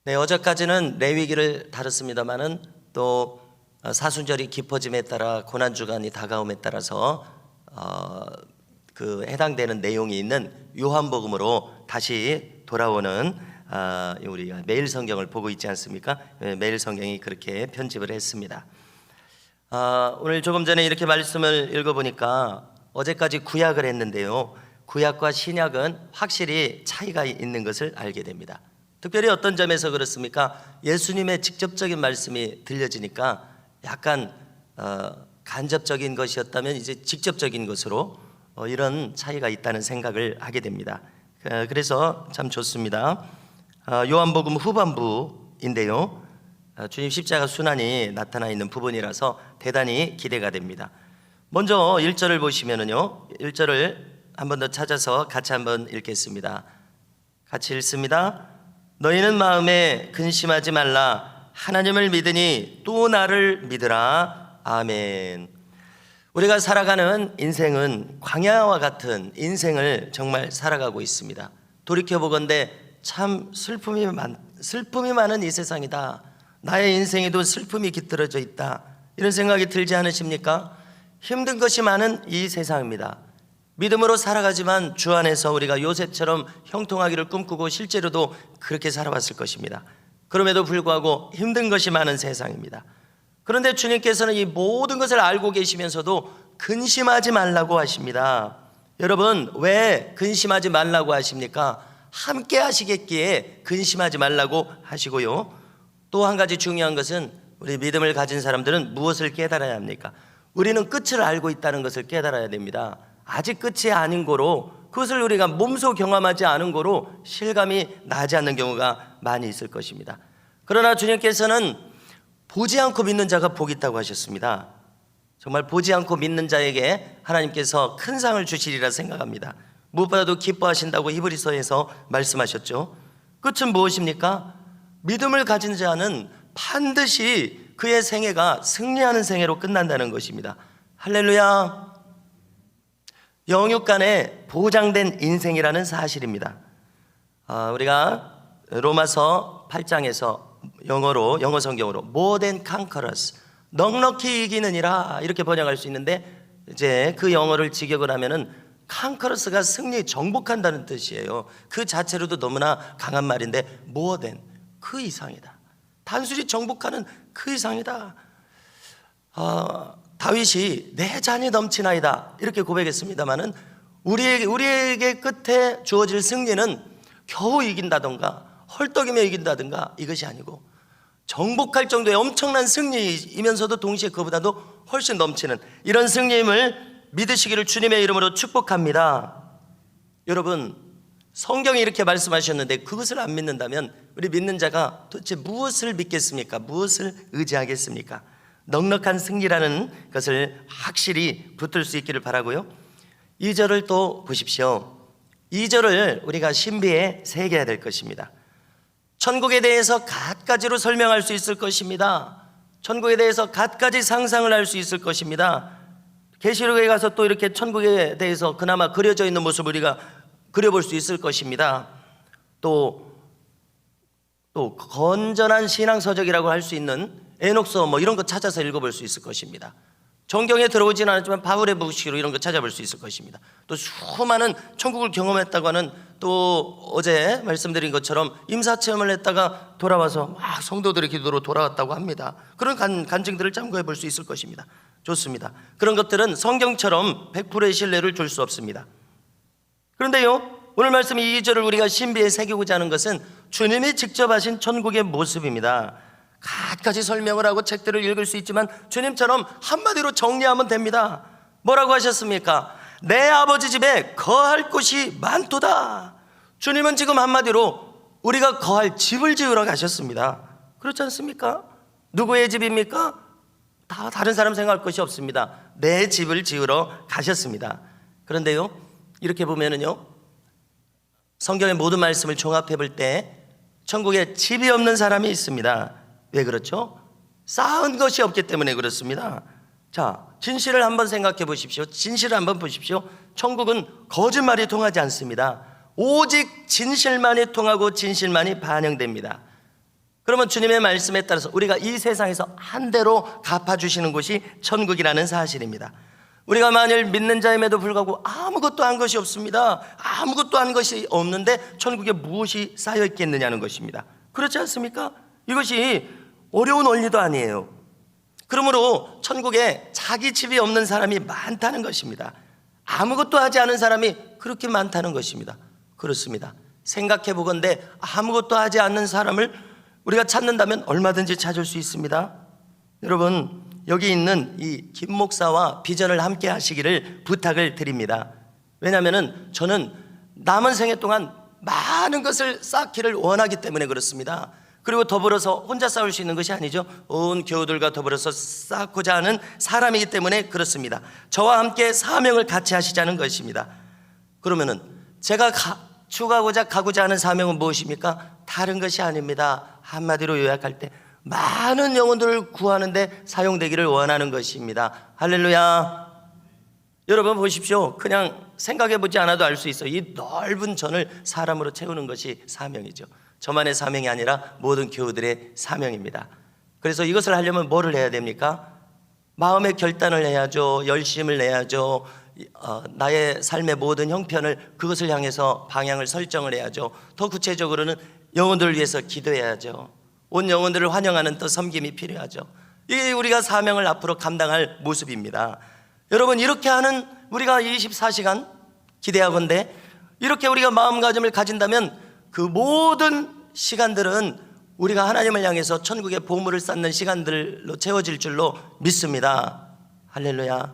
네, 어제까지는 레위기를 다뤘습니다마는 또 사순절이 깊어짐에 따라 고난주간이 다가옴에 따라서 해당되는 내용이 있는 요한복음으로 다시 돌아오는 우리가 매일 성경을 보고 있지 않습니까? 매일 성경이 그렇게 편집을 했습니다. 오늘 조금 전에 이렇게 말씀을 읽어보니까 어제까지 구약을 했는데요, 구약과 신약은 확실히 차이가 있는 것을 알게 됩니다. 특별히 어떤 점에서 그렇습니까? 예수님의 직접적인 말씀이 들려지니까 약간 간접적인 것이었다면 이제 직접적인 것으로 이런 차이가 있다는 생각을 하게 됩니다. 그래서 참 좋습니다. 요한복음 후반부인데요, 주님 십자가 순환이 나타나 있는 부분이라서 대단히 기대가 됩니다. 먼저 1절을 보시면은요, 1절을 한 번 더 찾아서 같이 한번 읽겠습니다. 같이 읽습니다. 너희는 마음에 근심하지 말라. 하나님을 믿으니 또 나를 믿으라. 아멘. 우리가 살아가는 인생은 광야와 같은 인생을 정말 살아가고 있습니다. 돌이켜보건대 참 슬픔이 많은 이 세상이다. 나의 인생에도 슬픔이 깃들어져 있다. 이런 생각이 들지 않으십니까? 힘든 것이 많은 이 세상입니다. 믿음으로 살아가지만 주 안에서 우리가 요셉처럼 형통하기를 꿈꾸고 실제로도 그렇게 살아왔을 것입니다. 그럼에도 불구하고 힘든 것이 많은 세상입니다. 그런데 주님께서는 이 모든 것을 알고 계시면서도 근심하지 말라고 하십니다. 여러분, 왜 근심하지 말라고 하십니까? 함께 하시겠기에 근심하지 말라고 하시고요, 또 한 가지 중요한 것은 우리 믿음을 가진 사람들은 무엇을 깨달아야 합니까? 우리는 끝을 알고 있다는 것을 깨달아야 됩니다. 아직 끝이 아닌 거로, 그것을 우리가 몸소 경험하지 않은 거로 실감이 나지 않는 경우가 많이 있을 것입니다. 그러나 주님께서는 보지 않고 믿는 자가 복이 있다고 하셨습니다. 정말 보지 않고 믿는 자에게 하나님께서 큰 상을 주시리라 생각합니다. 무엇보다도 기뻐하신다고 히브리서에서 말씀하셨죠. 끝은 무엇입니까? 믿음을 가진 자는 반드시 그의 생애가 승리하는 생애로 끝난다는 것입니다. 할렐루야. 영육간에 보장된 인생이라는 사실입니다. 우리가 로마서 8장에서 영어 성경으로 more than conquerors, 넉넉히 이기느니라 이렇게 번역할 수 있는데, 이제 그 영어를 직역을 하면은 conquerors가 승리, 정복한다는 뜻이에요. 그 자체로도 너무나 강한 말인데 more than, 그 이상이다. 단순히 정복하는 그 이상이다. 다윗이 내 잔이 넘치나이다 이렇게 고백했습니다마는 우리에게 끝에 주어질 승리는 겨우 이긴다던가 헐떡이며 이긴다던가 이것이 아니고 정복할 정도의 엄청난 승리이면서도 동시에 그보다도 훨씬 넘치는 이런 승리임을 믿으시기를 주님의 이름으로 축복합니다. 여러분, 성경이 이렇게 말씀하셨는데 그것을 안 믿는다면 우리 믿는 자가 도대체 무엇을 믿겠습니까? 무엇을 의지하겠습니까? 넉넉한 승리라는 것을 확실히 붙들 수 있기를 바라고요. 2절을 또 보십시오. 2절을 우리가 신비에 새겨야 될 것입니다. 천국에 대해서 갖가지로 설명할 수 있을 것입니다. 천국에 대해서 갖가지 상상을 할 수 있을 것입니다. 계시록에 가서 또 이렇게 천국에 대해서 그나마 그려져 있는 모습을 우리가 그려볼 수 있을 것입니다. 또 건전한 신앙서적이라고 할 수 있는 에녹서 이런 거 찾아서 읽어볼 수 있을 것입니다. 정경에 들어오지는 않았지만 바울의 묵시로 이런 거 찾아볼 수 있을 것입니다. 또 수많은 천국을 경험했다고 하는, 또 어제 말씀드린 것처럼 임사체험을 했다가 돌아와서 막 성도들의 기도로 돌아왔다고 합니다. 그런 간증들을 참고해 볼 수 있을 것입니다. 좋습니다. 그런 것들은 성경처럼 100%의 신뢰를 줄 수 없습니다. 그런데요, 오늘 말씀 2절을 우리가 신비에 새기고자 하는 것은 주님이 직접 하신 천국의 모습입니다. 갖가지 설명을 하고 책들을 읽을 수 있지만 주님처럼 한마디로 정리하면 됩니다. 뭐라고 하셨습니까? 내 아버지 집에 거할 곳이 많도다. 주님은 지금 한마디로 우리가 거할 집을 지으러 가셨습니다. 그렇지 않습니까? 누구의 집입니까? 다 다른 사람 생각할 것이 없습니다. 내 집을 지으러 가셨습니다. 그런데요, 이렇게 보면은요, 성경의 모든 말씀을 종합해 볼 때 천국에 집이 없는 사람이 있습니다. 왜 그렇죠? 쌓은 것이 없기 때문에 그렇습니다. 자, 진실을 한번 생각해 보십시오. 진실을 한번 보십시오. 천국은 거짓말이 통하지 않습니다. 오직 진실만이 통하고 진실만이 반영됩니다. 그러면 주님의 말씀에 따라서 우리가 이 세상에서 한 대로 갚아주시는 곳이 천국이라는 사실입니다. 우리가 만일 믿는 자임에도 불구하고 아무것도 한 것이 없습니다. 아무것도 한 것이 없는데 천국에 무엇이 쌓여 있겠느냐는 것입니다. 그렇지 않습니까? 이것이 어려운 원리도 아니에요. 그러므로 천국에 자기 집이 없는 사람이 많다는 것입니다. 아무것도 하지 않은 사람이 그렇게 많다는 것입니다. 그렇습니다. 생각해 보건대 아무것도 하지 않는 사람을 우리가 찾는다면 얼마든지 찾을 수 있습니다. 여러분, 여기 있는 이 김 목사와 비전을 함께 하시기를 부탁을 드립니다. 왜냐하면 저는 남은 생애 동안 많은 것을 쌓기를 원하기 때문에 그렇습니다. 그리고 더불어서 혼자 싸울 수 있는 것이 아니죠. 온 교우들과 더불어서 쌓고자 하는 사람이기 때문에 그렇습니다. 저와 함께 사명을 같이 하시자는 것입니다. 그러면은 제가 가고자 하는 사명은 무엇입니까? 다른 것이 아닙니다. 한마디로 요약할 때 많은 영혼들을 구하는데 사용되기를 원하는 것입니다. 할렐루야. 여러분 보십시오. 그냥 생각해 보지 않아도 알 수 있어요. 이 넓은 전을 사람으로 채우는 것이 사명이죠. 저만의 사명이 아니라 모든 교우들의 사명입니다. 그래서 이것을 하려면 뭐를 해야 됩니까? 마음의 결단을 해야죠. 열심을 내야죠. 나의 삶의 모든 형편을 그것을 향해서 방향을 설정을 해야죠. 더 구체적으로는 영혼들을 위해서 기도해야죠. 온 영혼들을 환영하는 또 섬김이 필요하죠. 이게 우리가 사명을 앞으로 감당할 모습입니다. 여러분, 이렇게 하는 우리가 24시간 기대하건대 이렇게 우리가 마음가짐을 가진다면 그 모든 시간들은 우리가 하나님을 향해서 천국의 보물을 쌓는 시간들로 채워질 줄로 믿습니다. 할렐루야.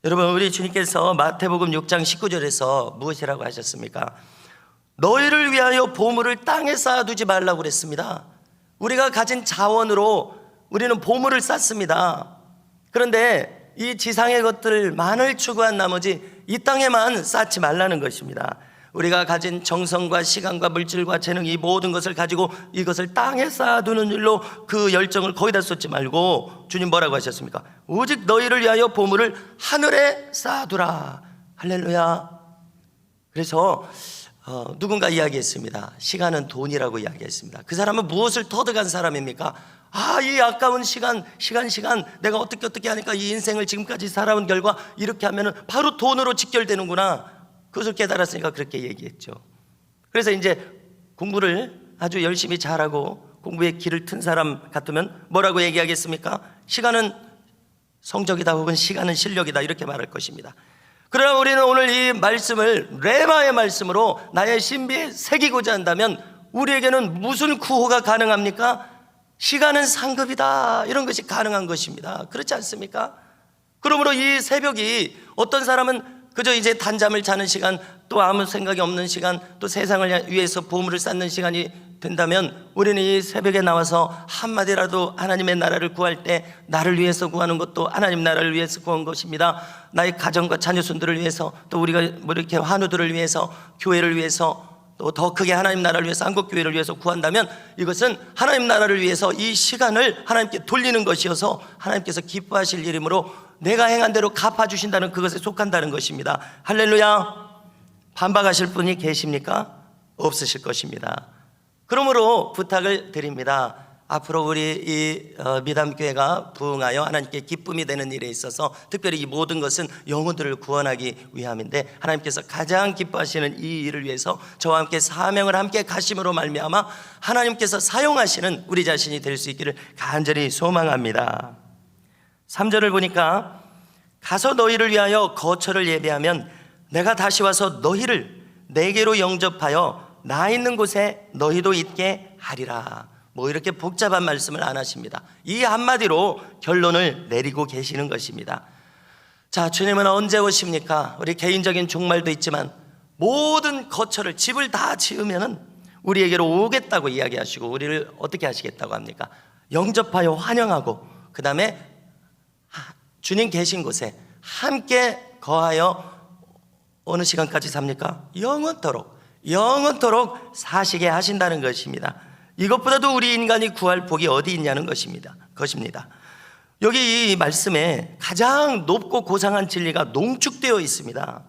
여러분, 우리 주님께서 마태복음 6장 19절에서 무엇이라고 하셨습니까? 너희를 위하여 보물을 땅에 쌓아두지 말라고 그랬습니다. 우리가 가진 자원으로 우리는 보물을 쌓습니다. 그런데 이 지상의 것들만을 추구한 나머지 이 땅에만 쌓지 말라는 것입니다. 우리가 가진 정성과 시간과 물질과 재능, 이 모든 것을 가지고 이것을 땅에 쌓아두는 일로 그 열정을 거기다 쏟지 말고 주님 뭐라고 하셨습니까? 오직 너희를 위하여 보물을 하늘에 쌓아두라. 할렐루야. 그래서 누군가 이야기했습니다. 시간은 돈이라고 이야기했습니다. 그 사람은 무엇을 터득한 사람입니까? 이 아까운 시간 내가 어떻게 하니까 이 인생을 지금까지 살아온 결과 이렇게 하면은 바로 돈으로 직결되는구나. 그것을 깨달았으니까 그렇게 얘기했죠. 그래서 이제 공부를 아주 열심히 잘하고 공부에 길을 튼 사람 같으면 뭐라고 얘기하겠습니까? 시간은 성적이다 혹은 시간은 실력이다 이렇게 말할 것입니다. 그러나 우리는 오늘 이 말씀을 레마의 말씀으로 나의 신비에 새기고자 한다면 우리에게는 무슨 구호가 가능합니까? 시간은 상급이다, 이런 것이 가능한 것입니다. 그렇지 않습니까? 그러므로 이 새벽이 어떤 사람은 그저 이제 단잠을 자는 시간, 또 아무 생각이 없는 시간, 또 세상을 위해서 보물을 쌓는 시간이 된다면 우리는 이 새벽에 나와서 한마디라도 하나님의 나라를 구할 때 나를 위해서 구하는 것도 하나님 나라를 위해서 구한 것입니다. 나의 가정과 자녀손들을 위해서, 또 우리가 뭐 이렇게 환우들을 위해서, 교회를 위해서, 또 더 크게 하나님 나라를 위해서, 한국교회를 위해서 구한다면 이것은 하나님 나라를 위해서 이 시간을 하나님께 돌리는 것이어서 하나님께서 기뻐하실 일이므로 내가 행한 대로 갚아주신다는 그것에 속한다는 것입니다. 할렐루야. 반박하실 분이 계십니까? 없으실 것입니다. 그러므로 부탁을 드립니다. 앞으로 우리 이 미담교회가 부흥하여 하나님께 기쁨이 되는 일에 있어서 특별히 이 모든 것은 영혼들을 구원하기 위함인데 하나님께서 가장 기뻐하시는 이 일을 위해서 저와 함께 사명을 함께 가심으로 말미암아 하나님께서 사용하시는 우리 자신이 될 수 있기를 간절히 소망합니다. 3절을 보니까 가서 너희를 위하여 거처를 예비하면 내가 다시 와서 너희를 내게로 영접하여 나 있는 곳에 너희도 있게 하리라. 뭐 이렇게 복잡한 말씀을 안 하십니다. 이 한마디로 결론을 내리고 계시는 것입니다. 자, 주님은 언제 오십니까? 우리 개인적인 종말도 있지만 모든 거처를, 집을 다 지으면은 우리에게로 오겠다고 이야기하시고 우리를 어떻게 하시겠다고 합니까? 영접하여 환영하고 그 다음에 주님 계신 곳에 함께 거하여 어느 시간까지 삽니까? 영원토록 사시게 하신다는 것입니다. 이것보다도 우리 인간이 구할 복이 어디 있냐는 것입니다. 여기 이 말씀에 가장 높고 고상한 진리가 농축되어 있습니다.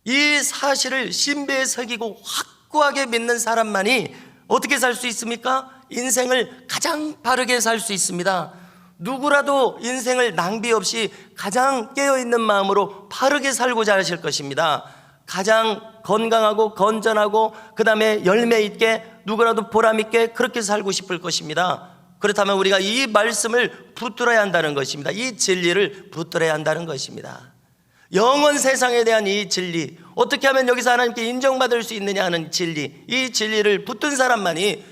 이 사실을 신비에 새기고 확고하게 믿는 사람만이 어떻게 살 수 있습니까? 인생을 가장 바르게 살 수 있습니다. 누구라도 인생을 낭비 없이 가장 깨어있는 마음으로 바르게 살고자 하실 것입니다. 가장 건강하고 건전하고 그 다음에 열매 있게 누구라도 보람 있게 그렇게 살고 싶을 것입니다. 그렇다면 우리가 이 말씀을 붙들어야 한다는 것입니다. 이 진리를 붙들어야 한다는 것입니다. 영원 세상에 대한 이 진리, 어떻게 하면 여기서 하나님께 인정받을 수 있느냐 하는 진리, 이 진리를 붙든 사람만이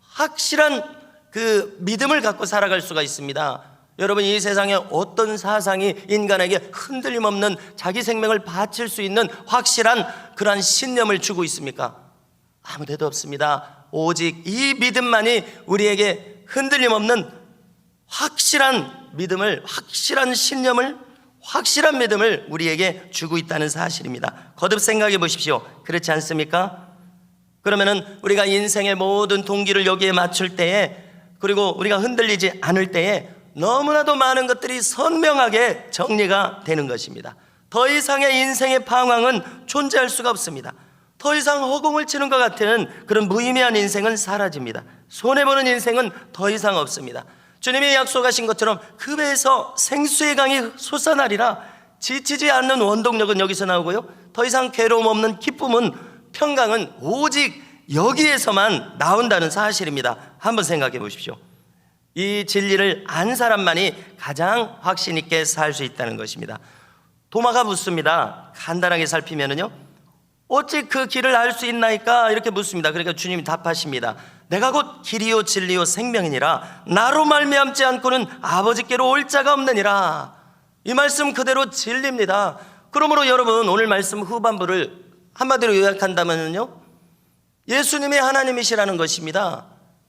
확실한 그 믿음을 갖고 살아갈 수가 있습니다. 여러분, 이 세상에 어떤 사상이 인간에게 흔들림 없는 자기 생명을 바칠 수 있는 확실한 그러한 신념을 주고 있습니까? 아무 데도 없습니다. 오직 이 믿음만이 우리에게 흔들림 없는 확실한 믿음을, 확실한 신념을, 확실한 믿음을 우리에게 주고 있다는 사실입니다. 거듭 생각해 보십시오. 그렇지 않습니까? 그러면은 우리가 인생의 모든 동기를 여기에 맞출 때에, 그리고 우리가 흔들리지 않을 때에 너무나도 많은 것들이 선명하게 정리가 되는 것입니다. 더 이상의 인생의 방황은 존재할 수가 없습니다. 더 이상 허공을 치는 것 같은 그런 무의미한 인생은 사라집니다. 손해보는 인생은 더 이상 없습니다. 주님이 약속하신 것처럼 그 배에서 생수의 강이 솟아나리라. 지치지 않는 원동력은 여기서 나오고요, 더 이상 괴로움 없는 기쁨은, 평강은 오직 여기에서만 나온다는 사실입니다. 한번 생각해 보십시오. 이 진리를 안 사람만이 가장 확신 있게 살 수 있다는 것입니다. 도마가 묻습니다. 간단하게 살피면은요, 어찌 그 길을 알 수 있나이까? 이렇게 묻습니다. 그러니까 주님이 답하십니다. 내가 곧 길이요 진리요 생명이니라. 나로 말미암지 않고는 아버지께로 올 자가 없느니라. 이 말씀 그대로 진리입니다. 그러므로 여러분, 오늘 말씀 후반부를 한마디로 요약한다면요, 예수님이 하나님이시라는 것입니다.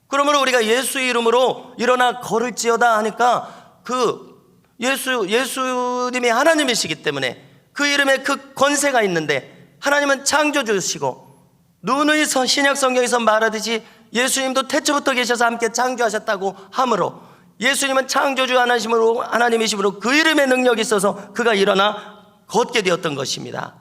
그러므로 우리가 예수 이름으로 일어나 걸을지어다 하니까 그 예수님이 하나님이시기 때문에 그 이름에 그 권세가 있는데, 하나님은 창조주시고 누누이 신약 성경에서 말하듯이 예수님도 태초부터 계셔서 함께 창조하셨다고 하므로 예수님은 창조주 하나님이시므로 그 이름의 능력이 있어서 그가 일어나 걷게 되었던 것입니다.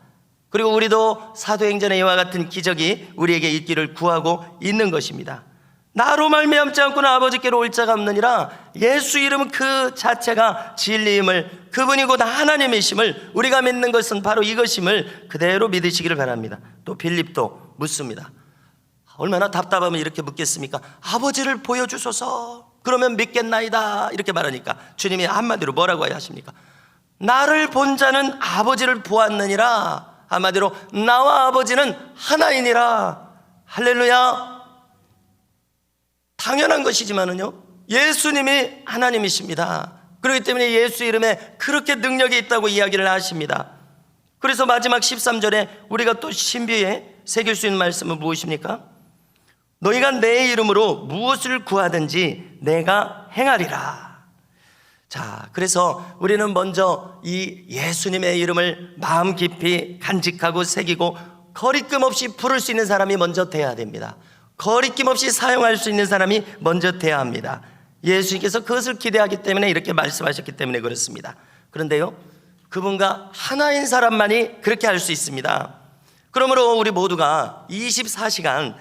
그리고 우리도 사도행전의 이와 같은 기적이 우리에게 있기를 구하고 있는 것입니다. 나로 말미암지 않고는 아버지께로 올 자가 없느니라. 예수 이름 그 자체가 진리임을, 그분이 곧 하나님이심을, 우리가 믿는 것은 바로 이것임을 그대로 믿으시기를 바랍니다. 또 빌립도 묻습니다. 얼마나 답답하면 이렇게 묻겠습니까? 아버지를 보여주소서, 그러면 믿겠나이다, 이렇게 말하니까 주님이 한마디로 뭐라고 하십니까? 나를 본 자는 아버지를 보았느니라. 한마디로 나와 아버지는 하나이니라. 할렐루야. 당연한 것이지만은요, 예수님이 하나님이십니다. 그렇기 때문에 예수 이름에 그렇게 능력이 있다고 이야기를 하십니다. 그래서 마지막 13절에 우리가 또 신비에 새길 수 있는 말씀은 무엇입니까? 너희가 내 이름으로 무엇을 구하든지 내가 행하리라. 자, 그래서 우리는 먼저 이 예수님의 이름을 마음 깊이 간직하고 새기고 거리낌 없이 부를 수 있는 사람이 먼저 돼야 됩니다. 거리낌 없이 사용할 수 있는 사람이 먼저 돼야 합니다. 예수님께서 그것을 기대하기 때문에 이렇게 말씀하셨기 때문에 그렇습니다. 그런데요, 그분과 하나인 사람만이 그렇게 할 수 있습니다. 그러므로 우리 모두가 24시간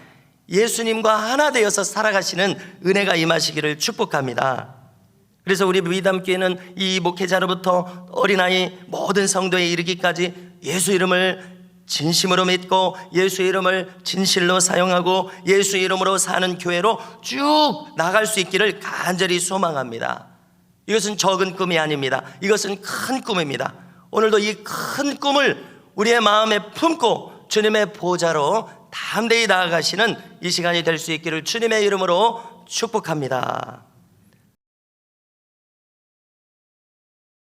예수님과 하나 되어서 살아가시는 은혜가 임하시기를 축복합니다. 그래서 우리 미담교회는 이 목회자로부터 어린아이 모든 성도에 이르기까지 예수 이름을 진심으로 믿고 예수 이름을 진실로 사용하고 예수 이름으로 사는 교회로 쭉 나갈 수 있기를 간절히 소망합니다. 이것은 적은 꿈이 아닙니다. 이것은 큰 꿈입니다. 오늘도 이 큰 꿈을 우리의 마음에 품고 주님의 보좌로 담대히 나아가시는 이 시간이 될 수 있기를 주님의 이름으로 축복합니다.